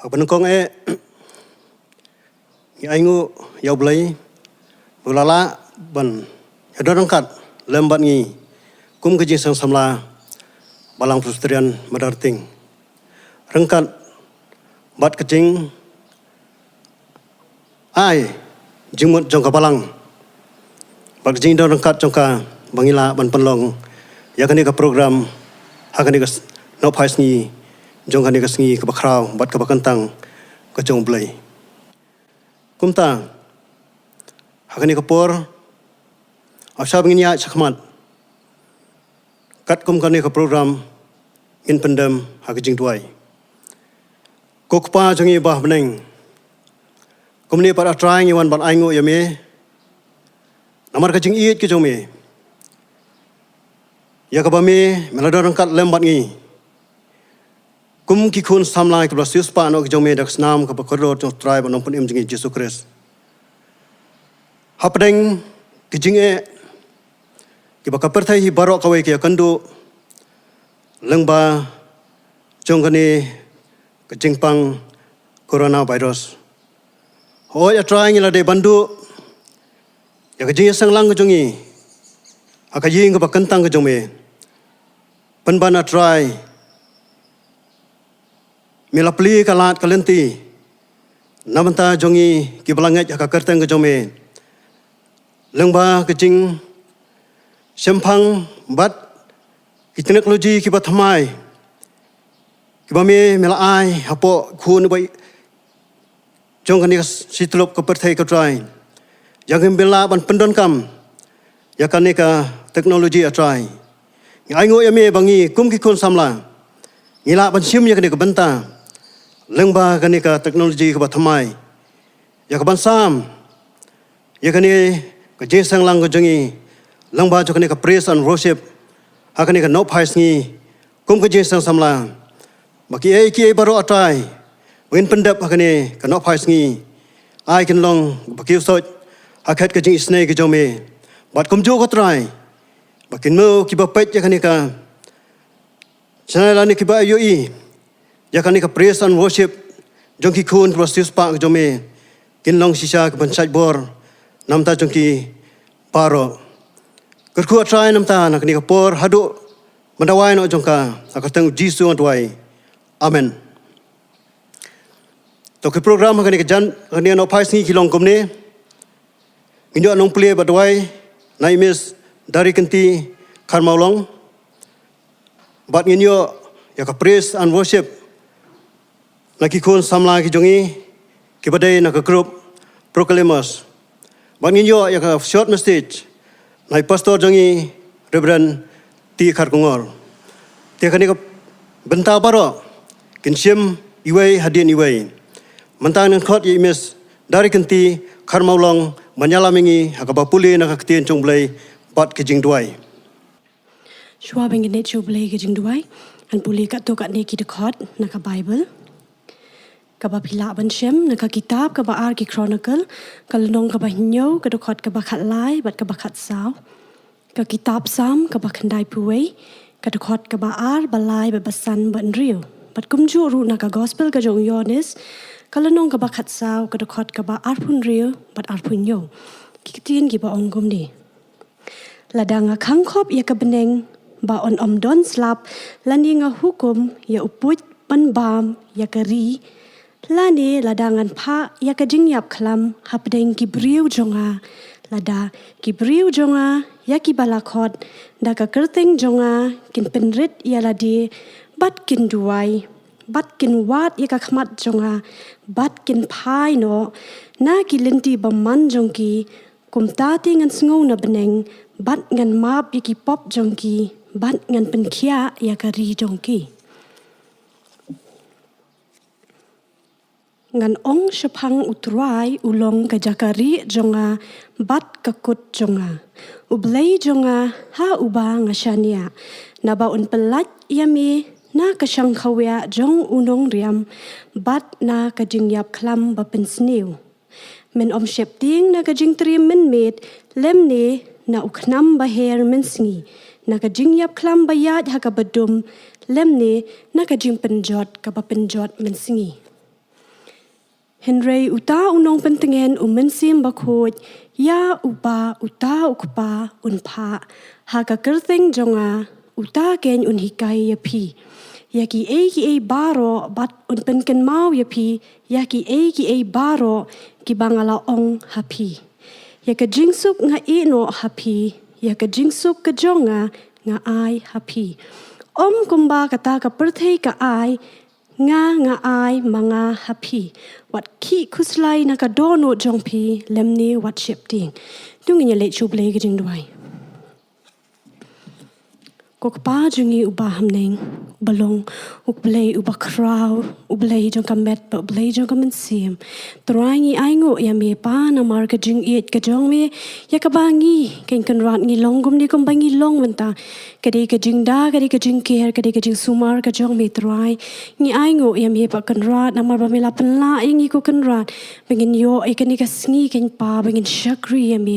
Penungkong aingu yau belai bulala ban yadorangkat lembat ngi kum kejing sang samla balang frustrian madarting rengkat bat kejing ai jingmut jongka balang bat kejing dorangkat jongka bangila ban penlong yakani ka program hakani ka no phais ngi jongka ni ka sngi ka bakrau bat ka bakantang ka jong belai kumta hakani ka por asha bangnya chakmat kat kum kani ka program in pendam hakajing tuai kokpa jongi bah beneng kumni para trying iwan ban aingo yame namar kajing iit ki jome ya ka bame meladorang kat lembat ngi kum ki khun samlai ka blasius pa no ki jome dak snam ka bakorot jong try ban pun im jingi Jesus Christ hapdeng kijing ki bakaperthai hi barok kawai ki kandu lengba jongkani kejingpang coronavirus hoi atrai ngila de bandu ya kejing sang lang kejongi akayi ngba kentang kejome penbana try milapli kalat kalenti namanta jongi ki balangat akakertang kejome lengba kejing sempang bat ki teknologi ki bathamai ki bame melai hapo khun bai jongkani sitlop ka perthai ka try yang bela ban pendon kam yakani ka teknologi atrai aingo yame bangi kum ki khun samla ngila ban sim yakani ka benta lengba kani ka teknologi ka bathamai yak ban sam yakani ka jesang lang ka jongi lengba jokani ka praise and worship hakani ka no phais ngi kum ka jesang samla baki ki baro atrai win pendap hakani ka no phais ngi ai kin long baki so hakat ka jing snake ka jome bat kum jo ka trai bakin mo ki ba pet yakani ka chanalani ki ba yoi yakani ka praise and worship jongki khun proses pa ka jome kin long sisa ka bansai bor namta jongki paro kerku atrai namta nak ni ka por hadu mandawai no jongka akatang jisu antwai amen to ke program kan ke jan ni no phais ni kilong komne injo anong play badwai nai miss dari kenti kharmaulong bat nginyo ya ka praise and worship laki khon samla ki jongi ke badai na ka group proclaimers bat nginyo ya ka short message nai pastor jongi Reverend Ti Kharkongor te kani ka benta baro kinsim iwai hadin iwai mentang nan khot imis dari kenti kharmaulong manyalamingi hakaba puli na kaktin chongblai bat kijing duai shwa bengene chongblai kijing duai an puli ka to ka ne ki de khot na ka bible ka ba phila ban shem na ka kitab ka ba ar ki chronicle ka lonong ka ba hinyo ka do khot ka ba khat lai bat ka ba khat saw ka kitab sam ka ba khandai puwei ka do khot ka ba ar balai ba basan ban riu bat kum ju ru na ka gospel ka jong yonis kalanong ka ba khat saw ka do khot ka ba ar phun riu bat ar phun yo ki tin ki ba ong gom ni ladanga khang khop ya ka beneng ba on om don slap laninga hukum ya uput ban bam ya ka ri lani ladangan pha ya ka jing yap khlam hapdeng ki briu jonga lada ki briu jonga ya ki balakhot da ka kerteng jonga kin penrit ya ladi bat kin duai bat kin wat ya ka khmat jonga bat kin phai no na ki linti baman jongki kumta tingan sngo na beneng bat ngan map ya ki pop jongki bat ngan penkhia ya ka ri jongki ngan ong shapang utrai ulong ka jakari jonga bat kakut jonga ublai jonga ha uba ngashania naba un pelat yami na kasyang khawya jong unong riam bat na kajing yap klam ba pensniu men om shepting na kajing trim men met lemne na uknam ba her mensngi na kajing yap klam ba yad ha ka badum lemne na kajing penjot ka ba penjot mensngi Henry uta unong pentengen mensim bakoj ya upa uta ukpa unpa haga kerteng jonga uta ken unhikai yapi yaki e baro bat unpenken mau yapi yaki e baro ki bangala ong hapi yaka jingsuk nga ino hapi yaka jingsuk ka jonga nga ai hapi kumba kata ka perthei ka ai nga ai mga hapi wat ki kuslai na ka dono jongpi lemni wat shipting tungin le chuble gijing duai kokpa jungi ubaham neng balong ublei ubakrau ublei jong kamet ublei jong kamensim trangi aingo ya me pa na mar ka jing it ka jong me ya ka bangi ken kan rat ngi long gum ni kom bangi long menta kadi ka jing da kadi ka jing ker kadi ka jing sumar ka jong me trai ngi aingo ya me pa kan rat na mar ba me la pen la ngi ko kan rat bengin yo e kan ni ka sngi ken pa bengin shakri ya me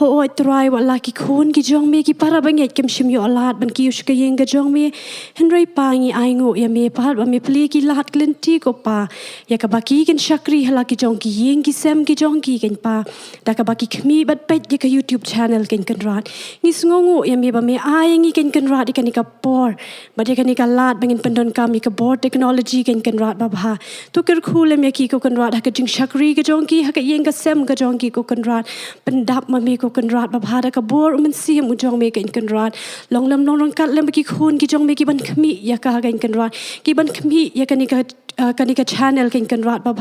ho oi trai wa la ki khon ki jong me ki para banget kem shim yo alat ban ki ush ka yeng ka jong me henry pangi aingo ya me pa ba me pli ki lahat klenti ko pa ya ka baki ken shakri hala ki jong ki yeng ki sem ki jong ki ken pa da ka baki khmi bat pet ya ka youtube channel ken kan rat ni sngongo ya me ba me ai ngi ken rat ikan ka por ba de kan ka lat bangin pendon kam ka board technology ken rat ba ba to ker khulem ya ki ko kan rat ha ka jing shakri ka jong ki ha ka yeng ka sem ka jong ki ko kan rat pendap ma me ko kan rat ba ba da ka bor men si mu jong me ken rat long lam long kat lem ki khun ki jong me ki ban khmi ya ka ken rat ki ban khmi ya kan ka channel ken rat ba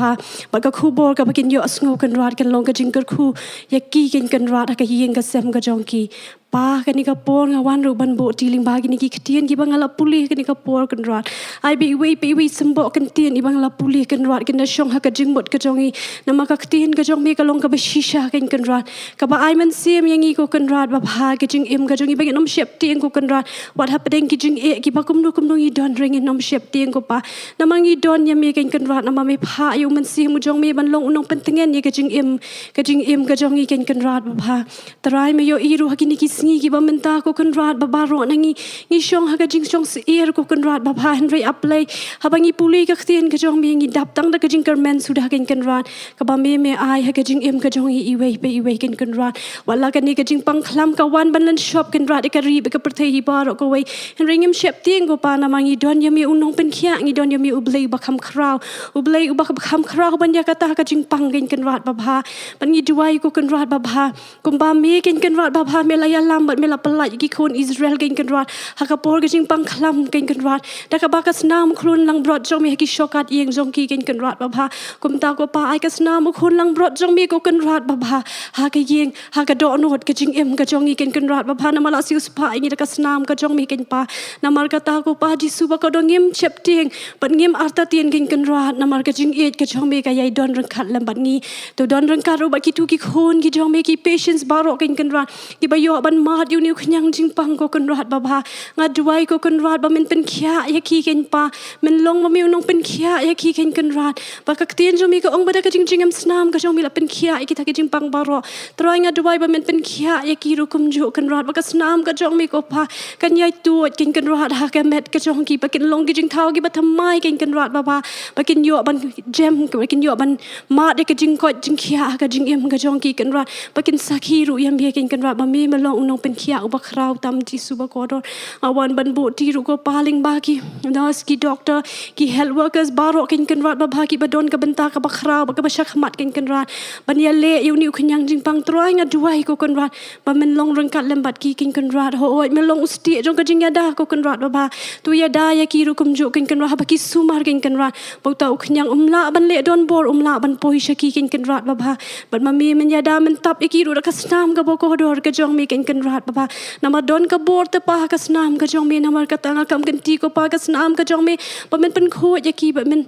ba ka khu bor ka bakin yo asngo kan rat kan long ka jing ker khu ya ki ken rat ha ka yeng ka sem ka jong ki pa kani ka por nga wan ru ban bo tiling ba gini ki ktien ki bangala pulih kani ka por kan rat ai bi we sembo kan tien i bangala pulih kan rat kan shong ha ka jingmot ka jongi nama ka ktien ka jong me ka long ka ba shisha kan rat ka ba ai man sim yangi ko kan rat ba bha ka jing im ka jongi bangin nom shep tien ko kan rat wat happening ki jing e ki ba kum no i don ring in nom shep tien ko pa namangi don ya me kan rat nama me pha yu man sim mu jong me ban long unong pentengen ye ka jing im ka jongi kan rat ba bha trai me yo iru ha ki ngi ki ba menta ko kan rat ba baro nangi ngi shong ha ka jing shong ir ko kan rat ba bha henry apply ha bangi puli ka ktien ka jong mi ngi dap tang da ka jing kermen sudah kan rat ka ba me ai ha ka jing em ka jong i we kan rat wala ka ni ka jing pang khlam ka wan ban lan shop kan rat ka ri ka perthei hi baro ko we henry ngim shep tieng ko pa na mangi don ya mi unong pen khia ngi don ya mi ublei ba kham khrau ublei ba kham khrau ban ya ka ta ka jing pang kan rat ba bha ban ngi duai ko kan rat ba bha kum ba me kan rat ba bha me la ya lambat me la pelai ki khon Israel kan rat ha ka por ka jing pang khlam kan rat da ka ba ka snam khron lang brot jong me ki shokat yeng jong ki kan rat ba bha kum ta ko pa ai ka snam khon lang brot jong me ko kan rat ba bha ha ka yeng ha ka do not ka jing em ka jong i kan rat ba bha na mala siu spa ngi da ka snam ka jong me kan pa na mar ka ta ko pa jisu ba ka do ngim chep ting ban ngim arta tien kan rat na mar ka jing et ka jong me ka yai don rang khat lam bat ngi to don rang ka ro ba ki tu ki khon ki jong me ki patience baro kan rat ki ba yo ban mat yu niu khnyang jing pang ko kan rat ba bha nga duai ko kan rat ba men pen khia ya ki ken pa men long ma mi nong pen khia ya ki kan rat ba ka tien jo mi ko ong ba da ka jing jing am snam ka jong mi la pen khia ki ta ki jing pang baro troi nga duai ba men pen khia ya ki ru kum jo kan rat ba ka snam ka jong mi ko pa kan yai tu kan rat ha ka met ka jong ki ba ken long ki jing thau ki ba thamai kan rat ba bha ba ken yo ban gem ka ken yo ban ma de ka jing ko jing khia ka jing em ka jong ki kan rat ba ken sakhi ru yam bi kan rat ba mi ma long nong pen khia ba khrau tam ji su ba ko dor awan ban bo ti ru ko paling ba ki nurse ki doctor ki health workers baro kan rat ba bha ki ba don ka benta ka ba khrau ba ka ba shak mat kan rat ban ya le yu ni khnyang jing pang troi nga duai ko kan rat ba men long rang kat lembat ki kan rat ho oi men long usti jong ka jing ya da ko kan rat ba bha tu ya da ya ki ru kum jo kan rat ba ki sumar kan rat ba ta khnyang umla ban le don bor umla ban poi shaki kan rat ba bha ban ma mi men ya da men tap ki ru ka snam ka bo ko dor ka jong mi kan rat ba bha nama don ka bor te pa ka snam ka jong me namar ka tanga kam kan ti ko pa ka snam ka jong me ba men pen kho ya ki ba men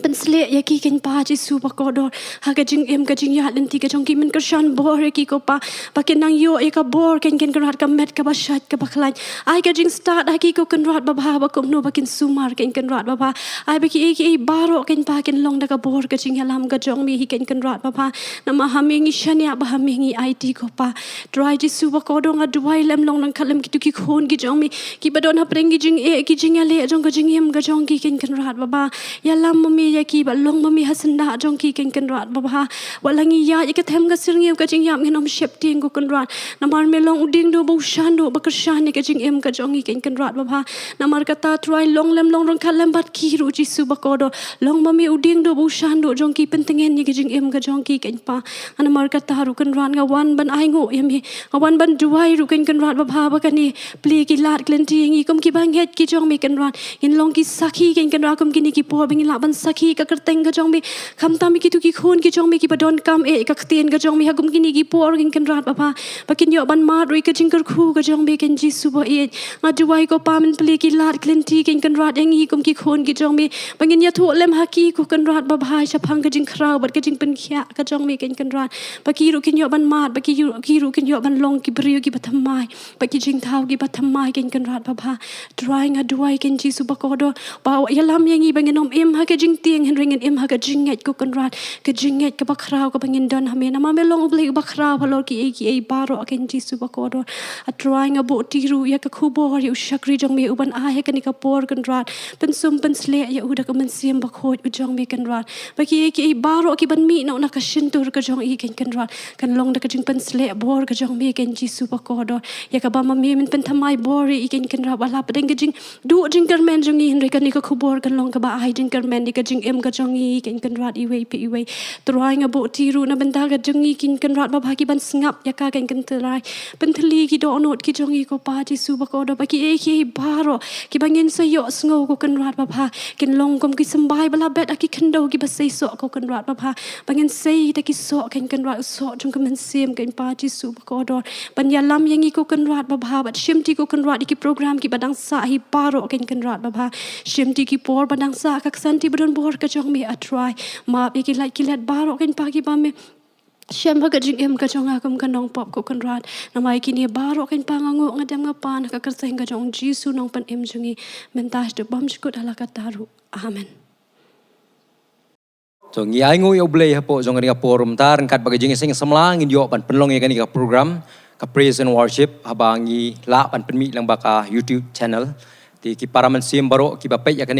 pensle ya ki ken pa ji su ba ko dor ha ka jing em ka jing ya len ti ka jong ki men ka shan bor ki ko pa ken nang yo e ka bor ken rat ka met ka ba shat ka ba khlan ai ka jing start ha ki ko kan rat ba ba ba ko no ba ken sumar ken rat ba ba ai ba ki e baro ken pa ken long da ka bor ka jing ya lam ka jong mi hi ken rat ba ba na ma ha mi ngi shan ya ba ha mi ngi ai ti ko pa dry ji su ba ko dong a duai lem long nang khalem ki tu ki khon ki jong mi ki ba don ha preng ki jing e ki jing ya le jong ka jing em ka jong ki ken rat ba ba ya lam mi ya ki ba long mami hasanda jong ki ken kan rat baba walangi ya ikatem ga sirngem ka jing yam nginom shep ting ko kan rat namar me long uding do bo shan do ba kershan ni ka jing em ka jong ki ken rat baba namar kata try long lem long rong kalem bat ki ru jisu ba ko do long mami uding do bo shan do jong ki pentengen ni ka jing em ka jong ki ken pa namar kata ru kan rat nga wan ban ai ngo yami wan ban duai ru ken kan rat baba ba kan ni pli ki lat klen ti ngi kom ki bang het ki jong mi kan rat in long ki sakhi ken kan rat kom ki ni ki por bing la ban sakhi ka kerteng ka jong mi kham ta mi ki tu ki khun ki jong mi ki badon kam e ka ktien ka jong mi ha kom ki ni ki por ken kan rat baba ba kin yo ban ma ru ka jing kar khu ka jong mi ken jisu ba e nga duai ko pa min pli ki lat klen ti ken kan rat ngi kom ki khun ki jong mi bangin ya thu lem ha ki ku kan rat baba sha phang ka jing khrau bat ka jing pen khya ka jong mi ken kan rat ba ki ru kin yo ban mat ba ki ru kin yo ban long ki brio ki bathamai ba ki jing thau ki bathamai ken kan rat baba drawing a duai ken jisu ba ko do ba ya lam yangi bangin om em ha ka jing tieng hen ringen em ha ka jing ngai ku kan rat ka jing ngai ka ba khrau ka bangin don ha me na ma me long ble ba khrau ba lor ki e baro ken jisu ba ko do a drawing a bo ti ru ya ka khu bo ri u shakri jong mi u ban a he ka ni ka por kan rat pen sum pen sle ya u da ka man sim ba khoi u jong mi kan rat ba ki e baro ki ban mi no na ka shin tur ka jong i ken kan rat kan long da ka jing pen sle bor ka jong mi ken jisu ba ko do ya ka ba ma mi min pen thamai bor i ken kan rat ba la pa deng ka jing du jing kar men jong i hen re ka ni ka khu bor kan long ka ba ai jing kar men ni ka jing em ka jong i ken kan rat i wei pi i wei drawing a bo ti ru na ban da ka jong i kin kan rat ba ki ban sngap ya ka ken kan trai pen thli ki do not ki jong i ko pa jisu ba ko do ba ki e baro ki bangin sa yo sngo ko kan rat ba kin long kom ki sambai bala bet aki khando ki ba sei so ko kan rat ba bangin sei ta ki so kan rat so jong ka man sim kan pa jisu ba ko do ban ya lam yangi ko kan rat ba bat shim ti ko kan rat ki program ki badang sa hi baro kan rat ba shim ti ki por badang sa ka san ti badon bor ka jong mi a try ma be ki like ki let baro kan pa ki ba me Shem ha ka jing em ka jong akam kan nong pop ko kan rat na mai ki ni baro kan pa ngango ngadam nga pan ka kerteng ka jong jisu nong pan em jungi mentas de bam skut ala ka taru amen so ngi ai ngoi oblei hapo jong ni ka forum tar kat bagai jing sing samlang in yo pan penlong ya ka program ka praise and worship habangi la pan penmi lang baka YouTube channel ti ki paraman sim baro ki ba pe ya ka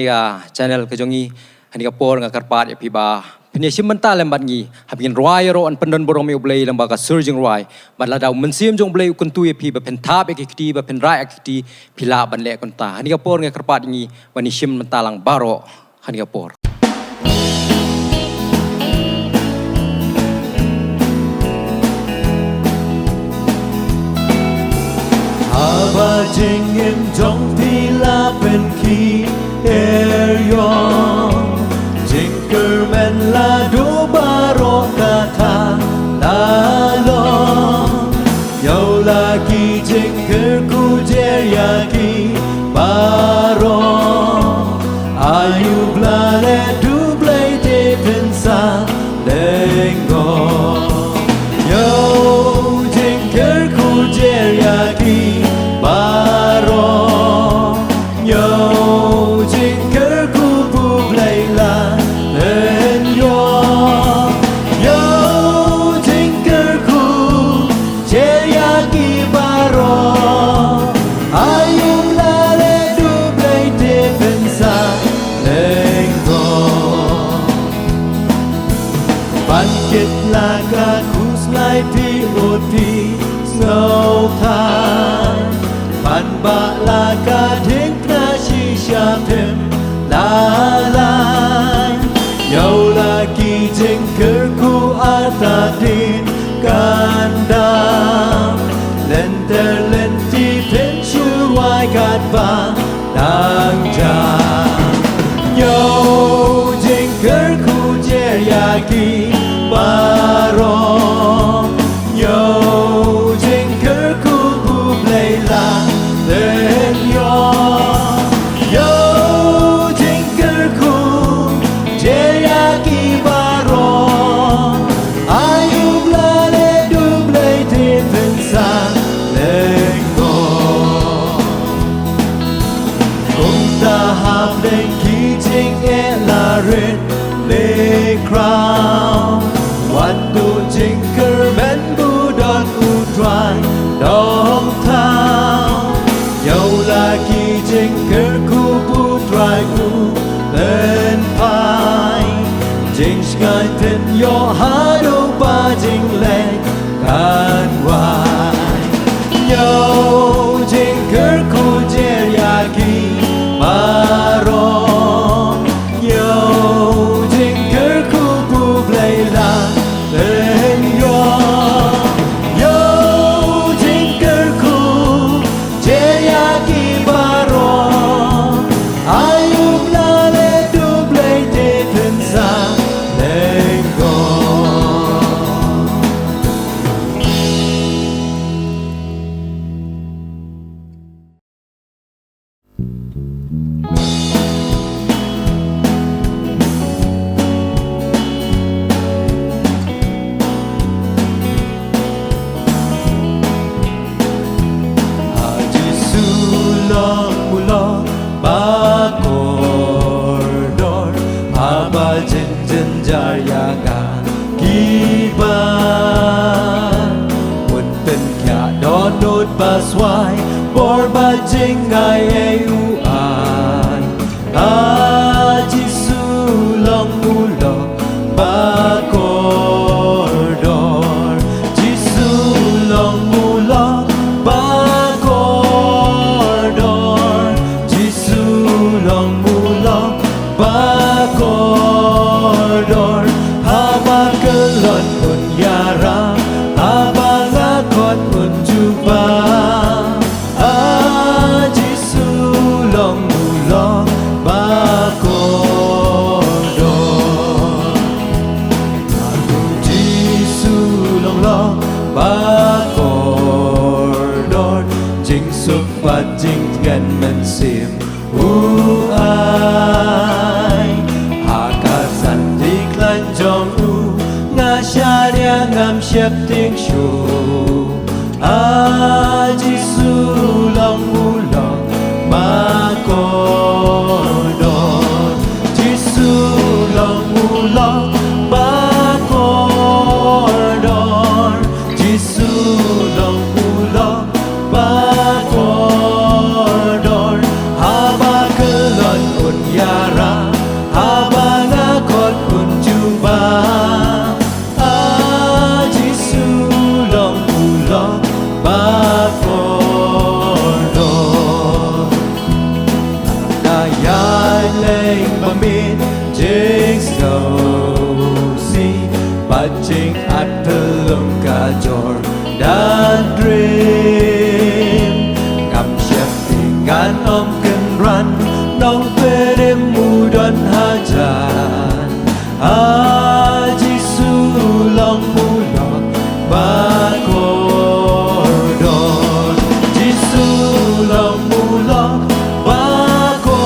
channel ka jongi hani ka por nga karpat ya pi ba Pini simenta lembat ngi habin ruai ro an pendon borong me oblei lamba ka surging ruai bat la daw mensim jong oblei kun tu pi ba pen thap ek kiti ba pen rai akiti pila ban le kon ta hani ka por nge karpat ngi wani sim mentalang baro hani ka por Aba jingim jong pila pen ki yon Jinkerman la do baro kata lalo Yau lagi jinker ku jeriaki baro Ayu blale du blai de pensa lengo Yau jinker ku jeriaki baro Yau jinker ku blai la Laga kuslai pi oti snow tan Pan ba laga ding na shisha pim la la Yau lagi jingker ku atadin gandam Lenter lenti pensu wai kat ba dang jam Yau jingker ku jeriaki baro yo jinker ku blai la den yo jinker ku jeriaki baro ayu blale du blai te pensa lengo kung ta hap den ki jing e la rin le crown เป็นโยหาดูปาจิงเล่กันวายโยจิงเกิดคูเจียกีมารอโยจิงเกิดคูปูเปลลาเป็นโยโยจิงเกิดคูเจียกีมารออายุลาเลดูเปลเดพินซาเลโกHaji Sulong Mula Bakordor Haba Jinjin Jaryaga Giban Mun Tin Kya Don Nut Baswai Bor Bajing Ai Eu Ai Haji Sulong Mula Bakordor Ji Sulong Mula Bakordor Ji Sulong Mula Bakordor Haba Kelon Un Yara Haba Ngakot Un Juba Haji Sulong Mula Bakordor Aku Jisu long lo Bakordor Jing supat jing gan men sim ai Hakasan diklan jong u Ngasya ngam syap ting shu Jisu long ulo Bakordor Jisu long ulo Bakordor Jisu long ulo Bakordor Haba kelon un yara Haba ngakot un juba Jisu long ulo Bakordor Dayai leng pamit jing si Bajing at pelung kajor dan dream Ngam syap tinggan om kenran Nong pedem mudan hajan Haji Sulong Mulok Bakordor Ji Sulong Mulok Bakordor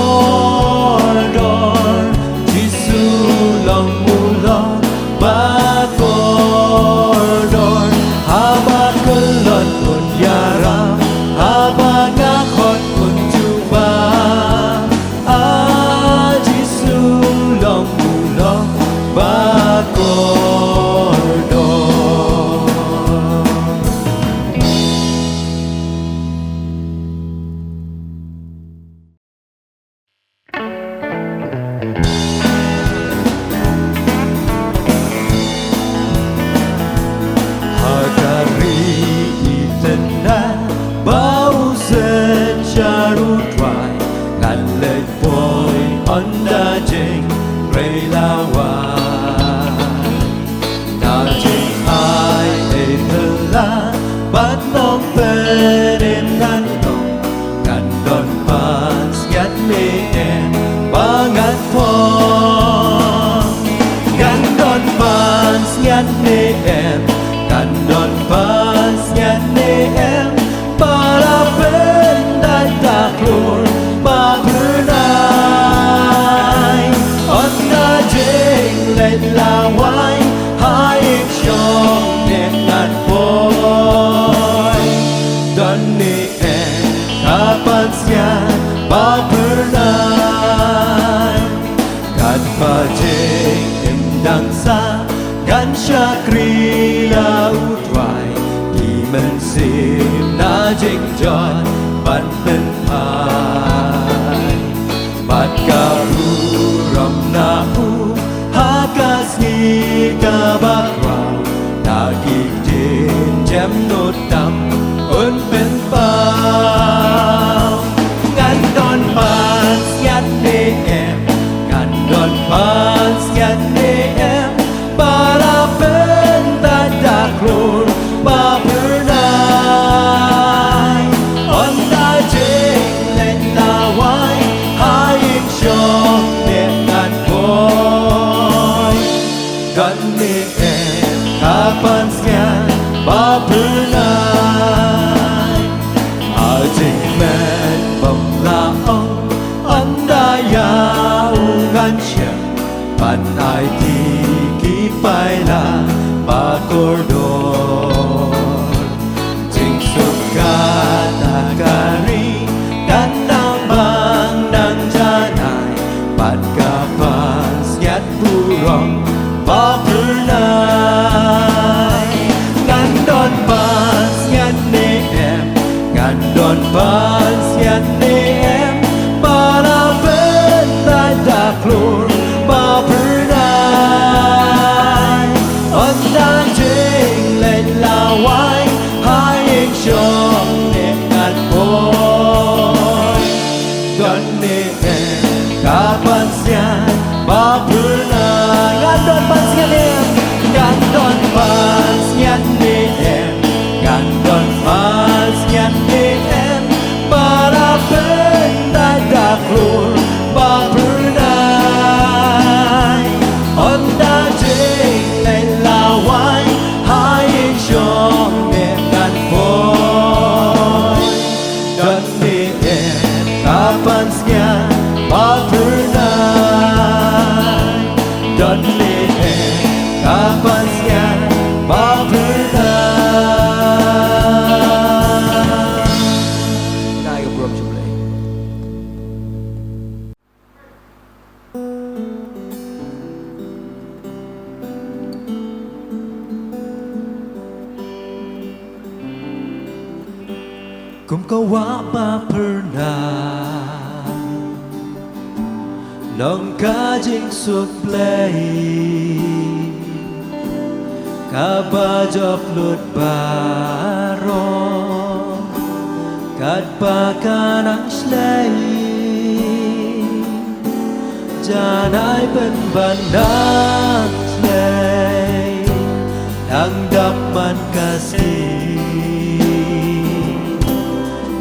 Ji Sulong Mulok Bakordor Haba kelon un yara Haba ngakot un juba Haji Sulong Mulok Bakordor Hakari itenda bau sen syarutwai Ngan lek boy onda jing relawan Na jing ai etela bat nong pedem ngan nong Ngan don pans ngat me em bangat pong Ngan don pans ngat me em Ngan don pans ngat me em Para pendan taklur ma pernai Onda jing lên lawai Hai syong dengan boy Dan ni em kapan sian ma pernai Kat bajing em dangsa Gan syakri laut wai Di mensim na jing jot Ban pen hai Bat karu ram na hu Hakas ni ka bakraw nagiging jem no tam un pen pao ngăn đón pan nhát nê em ngăn đón pan nhát nê em para pen ta daklur ba pernai on ta jing lên ta wai hai in cho nè ngàn boy gần nê em kapan scan ba pernai a jing men bom la ong anda ya ungan chen pan ai ti ki pai la ba cordon jing suka takari dan nambang nang janai pat kapan siat burong ba pernai ngan don pan siat ne em ngan don pan siat ne em para ben ta daklur ba pernai on dan jing lên la wai hai in chong ne ngan boy don ne em kapan siat ba pernai ngan don pan siat ne em ngan don pan siat ne em ngan don pan siat ne em para ben ta daklur ba pernai on ta jing lên la wai hai in chong ne ngan boy don ne em kapan siat ba pernai don ne em kapan siat ba pernai Nai ka program Jubilee. Kung kawa ba pernah Nong kajing suplay Kabajop lut baro Kat pakanang slay Janai ben bandang slay Nang daman kasih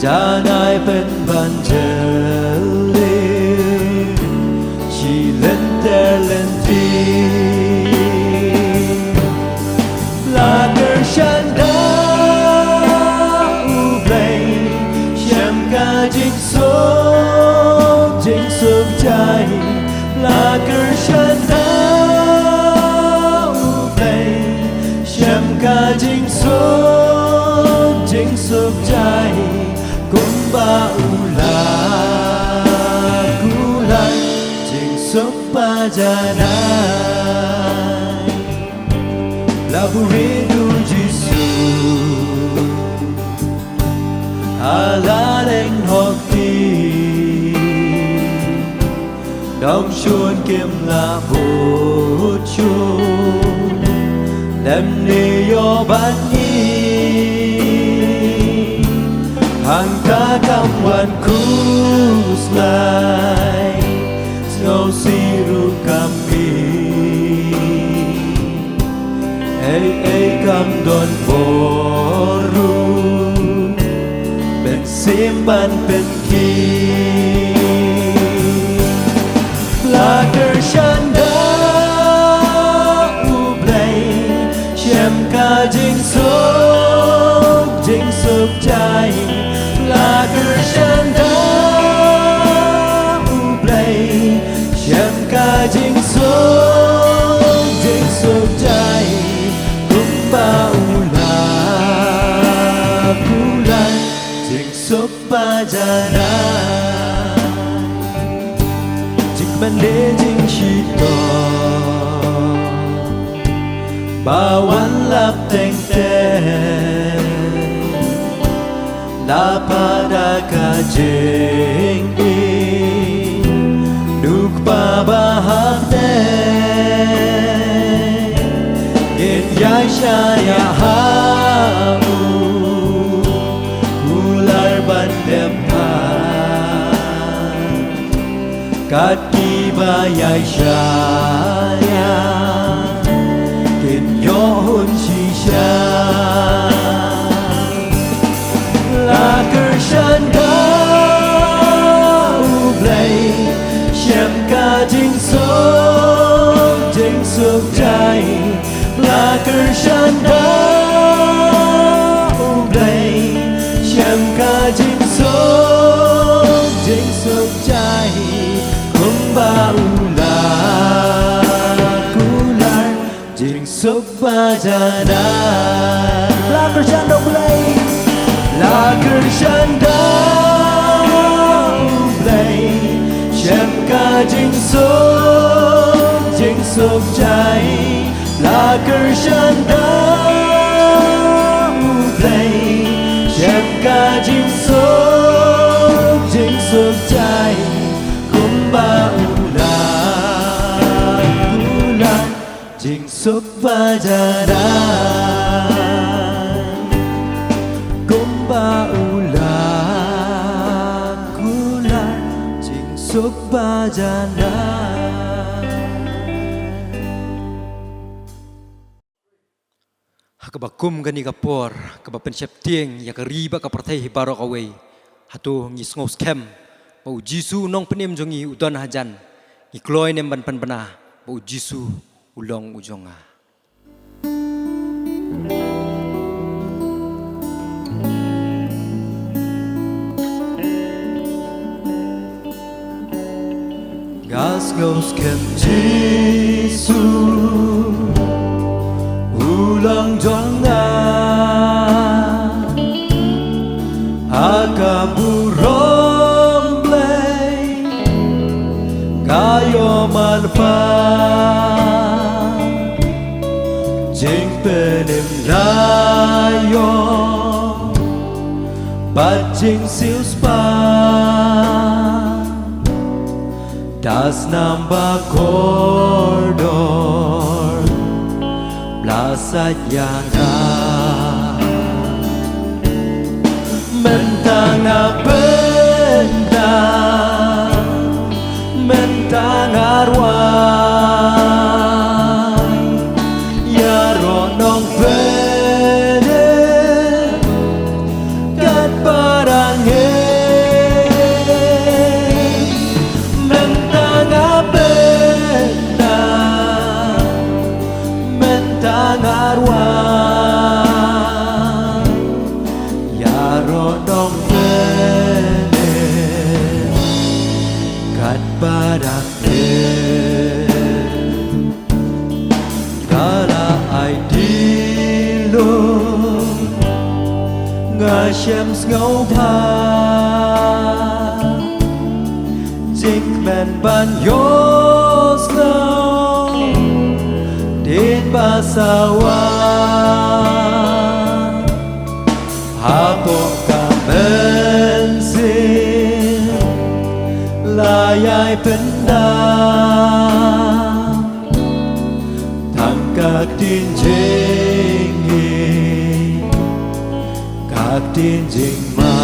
Janai pen banjeli She lenter lenti Lager shanda ublay Shem ka jing suk jai Lager shanda ublay Shem ka jing suk jai Kumba ulan jing sopa janai laburidu jisu halaleng hokti dong shun kim la bút chun lem ni yo ban yi hang ta kam wan kus lai snow siru kami kam don boru ben simpan ben ki lager shanda ublay shem ka jing suk jai Lager shanda ublay Shem ka jing suk jai Kumba ulan jing suk pajanai Jik bande jing shito Bawan lap teng teng La pada kajing Nuk pa bahag saya hamu ular bandepan kati bayai saya kinyohun shisha laker shanda ublay shem ka jing suk jai laker shanda ublay shem ka jing suk jai kumba ular jing suk bajana laker shanda ublay laker shanda ublay shem ka jing suk jai laker shanda ublay shem ka jing suk jai kumba ular jing suk bajana kumba ular jing suk bajana. Kabakum gani kapor, kabapen tieng ya kariba kapartai barok away. Hatu ngis ngos kem, bau jisu nong penim jongi udan hajan, ngikloy nem ban pena, bau jisu ulong ujonga. Gas ngos kem jisu ulang jonga akaburong blay kayo malpa jing penim layo bajing sius pa das namba kordor Blasayana mentanga benda mentanga arwah ya ronong bene kat barange mentanga benda arwah ya rodong bene kat badak kala ai dilo ngashem ngau pa jik men ban yos din basawa hapok kamensin layai pendam tangkak din jingi kak din jing ma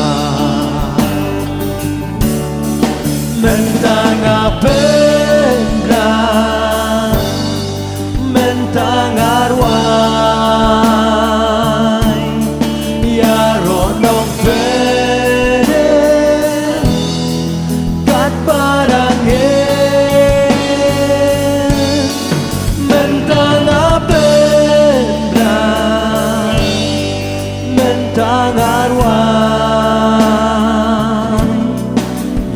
mentang apendra mentang arwai ya ronong pede kat parange mentang apendra mentang arwai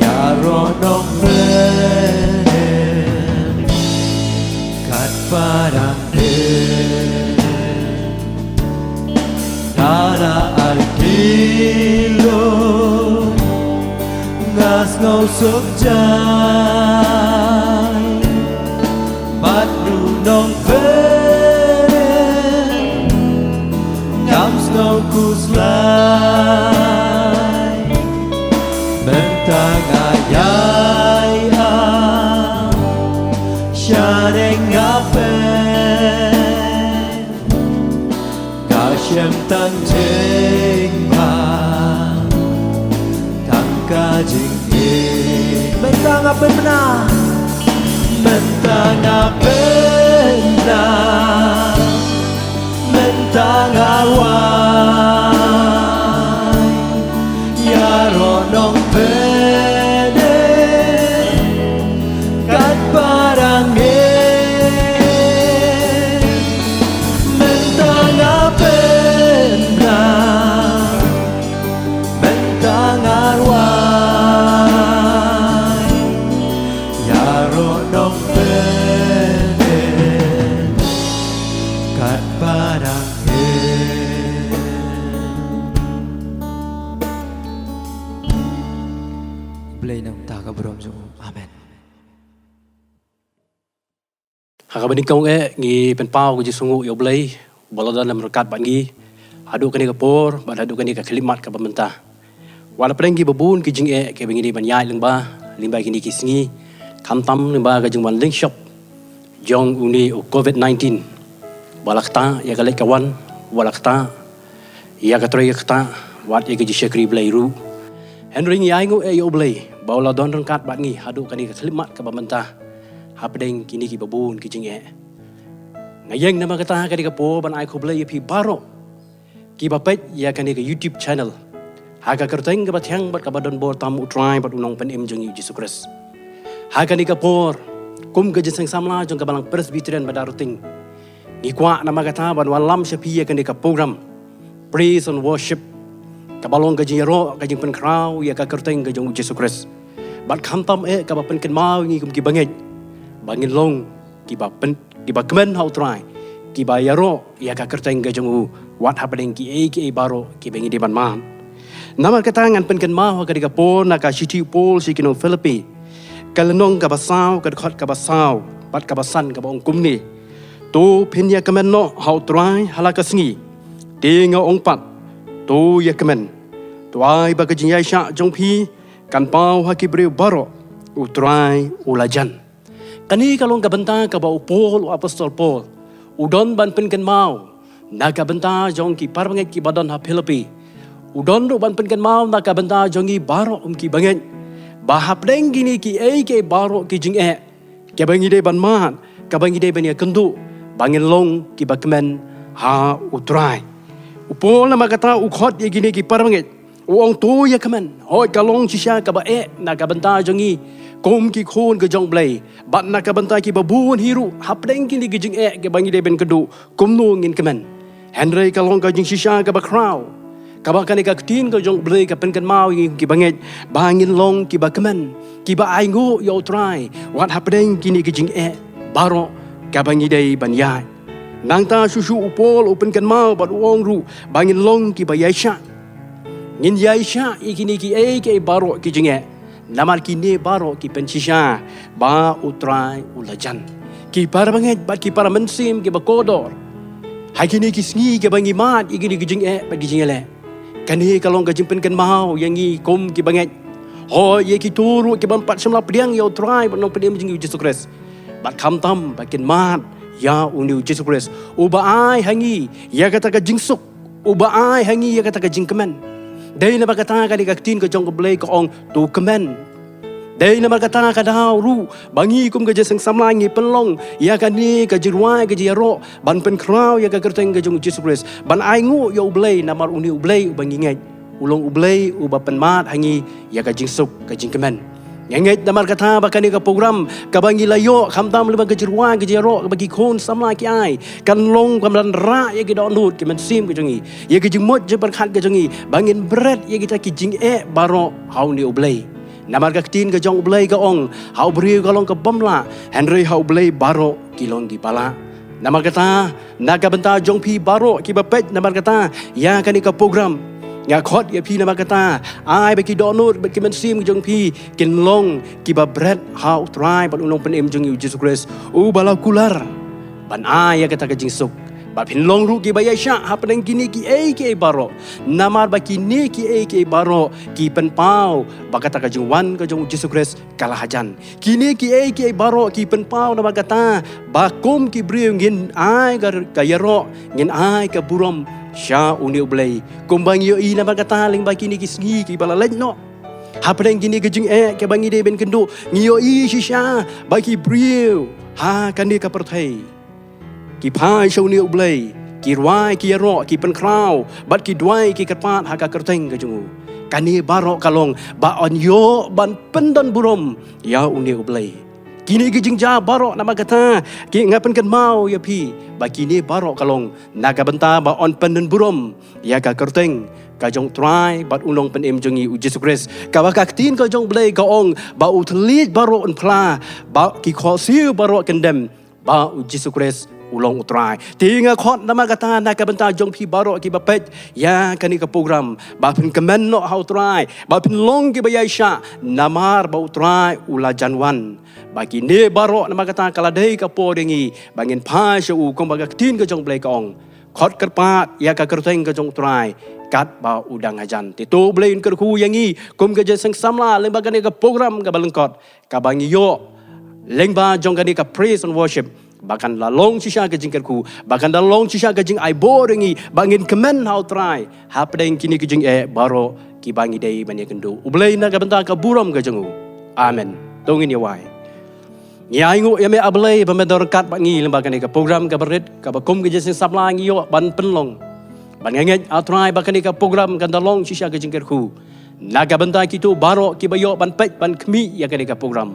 ya ronong pede kat parange Tara alkilo ngas ngau suk jai bat nu nong pen ngam ngau kuslai bentang ayai syareng ngapen tăng trên ba tăng ca jing e mentang apa benar mentang apa benar mentang awal ya ronong pede kat barang mentang apa benar mentang awal ya ronong pede kat barang Blay nam ta ka brom jo amen Hakabaning kong ngi penpau ko jisungu yo blay bolodan nam rekat bangi adu kani kapor bad adu kani ka kalimat ka pamenta wala prengi babun ki jing ke bengi di banyai lengba limba kini kisngi kamtam lengba ka jing wan link shop jong uni covid-19 balakta ya galek kawan walakta ya ka troy kata wat ya ki jishakri blay ru Henry ngi ngo yo blay bawla don rekat bangi adu kani ka kalimat ka pamenta hapdeng kini ki babun ki jing ngayeng nama kata kadi kapo ban ai khoblai pi baro ki bapet ya kani ka YouTube channel haga kerteng ka batyang bat ka badon bor tam utrai bat unong pen em jong Jesus Christ haga ni kapor kum ka jeseng samla jong ka balang presbyterian badaruting ni kwa nama kata ban walam syapi ya kani ka program praise and worship ka balong ka jiro ka jing pen kraw ya ka kerteng ka jong Jesus Christ bat khamtam ka bapen ken mau ngi kum ki bangej bangin long ki ba kemen hau try ki ba yaro ya ka kerteng ga jong what happening ki baro ki bengi di ban man nama katangan pen ken ma ka diga pon na ka city pol si kino Philippi kalenong ka basau ka khot ka basau pat ka basan ka bong kumni tu pin ya kemen no hau try halaka sngi tinga ong pat tu ya kemen tu ai ba ka jinyai sha jong pi kan pau ha ki bre baro utrai ulajan Kani kalong kabenta ka ba Paul o Apostol Paul udon ban pen ken mau naga benta jong ki parbanget ki badan ha Philippi udon ro ban pen ken mau naga benta jong ki baro ki banget bahap deng gini ki ke baro ki jing ke bangi de ban man ka bangi de ban ya kendu bangin long ki bakmen ha utrai upol na magata ukhot ye gini ki parbanget uong tu ya kemen hoi kalong sisya ka ba naga benta jong ki Kom ki khon ke jong blay bat na ka bantai ki babun hiru hapdeng ki gi jing ke bangi de ben kedu kom no ngin kemen Henry kalong ka jing shisha ka ba kraw ka ba kan ka tin ka jong blay ka pen kan mau ki banget bangin long ki ba kemen ki ba ai ngo yo try wat hapdeng ki ni gi jing baro ka bangi de ban ya nang ta susu upol open kan mau bat wong ru bangin long ki ba yaisha ngin yaisha ikini ki ke baro ki jing Namar kini baro ki pensisya ba utrai ulajan ki para banget bat ki para mensim ki bakodor hai kini ki sngi ki bangi mat igini ki jing ba ki jing le kani kalong ka jimpen kan mau yang ngi kom ki banget ho ye ki turu ki ban pat semla pediang yo utrai bat nong pediang jing Jesus Christ bat kam tam ba kin mat ya uni Jesus Christ uba ai hangi ya kata ka jingsuk uba ai hangi ya kata ka jing kemen Dai na bagata ka di kaktin ka jong blay ka ong tu kemen. Dai na bagata ka daw ru bangi kum ka jeseng samlang ngi penlong ya ka ni ka jirwai ka jiro ban pen kraw ya ka kerteng ka jong Jesus Christ ban ai ngu ya ublay na mar uni ublay bangi ngai ulong ublay uba pen mat hangi ya ka jingsuk ka jing kemen. Ngenget damar kata bakani ka program ka bangi layo khamtam leba ka jirwa ka jiro ka bagi khon samla ki ai kan long kamlan ra ya ki donut ki men sim ka jongi ya ki jingmot je berkhat ka jongi bangin bread ya kita ki jing baro hau ni ublay namar ka tin ka jong ublay ka ong hau bri ka long ka bamla Henry hau ublay baro ki long di pala namar kata naga benta jong pi baro ki bapet namar kata ya kani ka program Nga khot ya pi nama kata ai bagi donut bagi mensim jong pi kin long kiba bread how try ban unong pen em jong Jesus Christ u balau kular ban ai ya kata ka jingsuk ba pin long ru ki bayai sha ha pen kini ki baro namar ba kini ki baro ki pen pau ba kata ka jing wan ka jong Jesus Christ kalah hajan kini ki baro ki pen pau nama kata ba kom ki briu ngin ai ka yaro ngin ai ka burom Sya uni ublay. Kumbang yo i nama kata ling bagi ni kisgi ki bala lek no. Hapadeng gini gejing ke bangi de ben kendo. Ngiyo i shisha bagi briu. Ha kan dia kapertai. Ki pai sya uni ublay. Ki ruai ki ro ki pen krau. Bat ki duai ki kerpat ha ka kerteng kejungu. Kani barok kalong ba on yo ban pendan burom ya uni ublay. Kini gejing ja barok nama kata ki ngapen kan mau ya pi. Ba kini barok kalong naga benta ba on pendan burom ya ka kerteng. Kajong try bat unong penem jongi u Yesus Kristus ka bakaktin kajong blay kaong ba utlit baro en pla ba ki khosil baro kendem ba u Yesus Kristus ulong utrai tinga khot nama kata na ka benta jong pi baro ki bapet ya kani ka program ba pin kemen no how try ba pin long ki bayai sha namar ba utrai ula janwan bagi ne baro nama kata kala dei ka porengi bangin pa shu kong bakaktin kajong blay kaong khot kerpat ya ka kerteng kajong utrai kat ba udang hajan titu blain kerku yangi kum ke jeseng samla lembaga ni ka program ka balengkot ka bangi yo lengba jong ka ni ka praise and worship bahkan lalong sisa ke jingkerku bahkan lalong sisa ke jing ai borengi bangin kemen how try hapdeng kini ke jing baro ki bangi dei bani kendo ublei na ka benta ka buram ka jengu amen tongin ya wai nyai ngu yame ablei pemedor kat bangi lembaga ni ka program ka berit ka kum ke jeseng samla ngi yo ban penlong Banganget atrai bakani ka program kan dalong sisa ke jingkerku. Naga benta kitu baro ki bayo ban pet ban kmi ya kani ka program.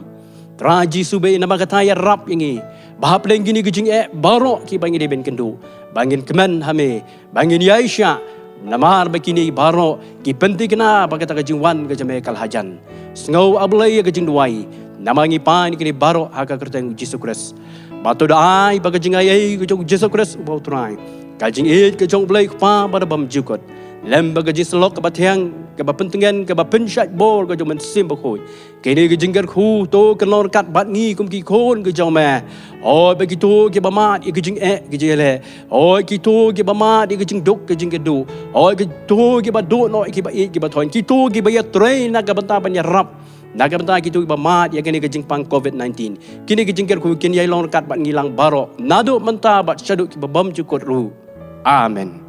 Traji sube nama kata ya rap yangi. Bahap leng gini ke jing baro ki bangi de ben kendo. Bangin kemen hame, bangin yaisha. Namar bakini baro ki penti kena bakata ka jingwan ke jame kal hajan. Sngau ablay ke jing duai. Nama ngi pa ni kini baro haka kerteng Yesus Kristus. Batu daai baka jingayai ke jong Yesus Kristus bau trai. Kajing ke jong blay pa pada bam jukot. Lem baga jislok ke batiang ke bapentengan ke bapensyat bol ke jong mensim bakoi. Kini ke jinggar khu to ke lor kat bat ngi kum ki kon ke jong me. Oi begitu ke bamat ke jing ke jele. Oi kitu ke bamat ke jing duk ke jing ke du. Oi kitu ke badu no ke ba ke baton. Kitu ke bayat train nak benta ban rap. Naga benta kitu bamat ya kini ke jing pang COVID-19. Kini ke jinggar khu kini yai lor kat bat ngilang baro. Nadu menta bat syaduk ke babam jukot ru. Amen.